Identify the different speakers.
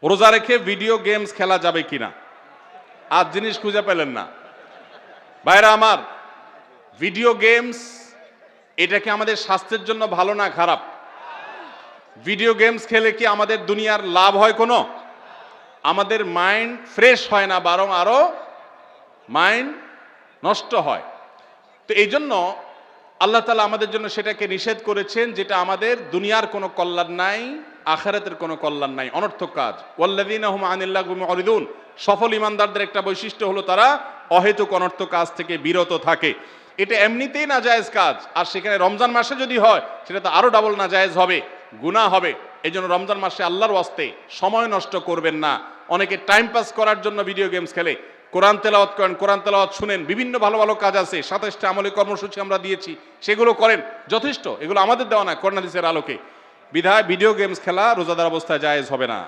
Speaker 1: রোজা রেখে video games খেলা যাবে কিনা? আজ জিনিস খুঁজে পেলেন না ভাইরা আমার। ভিডিও গেমস এটা কি আমাদের স্বাস্থ্যের জন্য ভালো না খারাপ? ভিডিও গেমস খেলে কি আমাদের দুনিয়ার লাভ হয় কোনো? আমাদের মাইন্ড ফ্রেশ হয় না, বরং আরো মাইন্ড নষ্ট হয়। তো এই জন্য আল্লাহ তাআলা আমাদের জন্য সেটাকে নিষেধ করেছেন, যেটা আমাদের দুনিয়ার কোনো কল্যাণ নাই, আখিরাতের কোনো কল্যাণ নাই, অনর্থক কাজ। ওয়াল্লাযীনা হুম আনিল লাগবি মুরিদুন, সফল ইমানদারদের একটা বৈশিষ্ট্য হলো তারা অহেতুক অনর্থক কাজ থেকে বিরত থাকে। এটা এমনিতেই নাজায়েজ কাজ, আর সেখানে রমজান মাসে যদি হয় সেটা তো আরো ডাবল নাজায়েজ হবে, গুনাহ হবে। এই জন্য রমজান মাসে আল্লাহর ওয়াস্তে সময় নষ্ট করবেন না। অনেকে টাইম পাস করার জন্য ভিডিও গেমস খেলে। কোরআন তেলাওয়াত করেন, কোরআন তেলাওয়াত শুনেন, বিভিন্ন ভালো ভালো কাজ আছে, 27টা আমলি কর্মসূচি আমরা দিয়েছি, সেগুলো করেন, যথেষ্ট। এগুলো আমাদের দেওয়া না, কোরআন হাদিসের আলোকে। বিধায় ভিডিও গেমস খেলা রোজাদার অবস্থায় জায়েজ হবে না।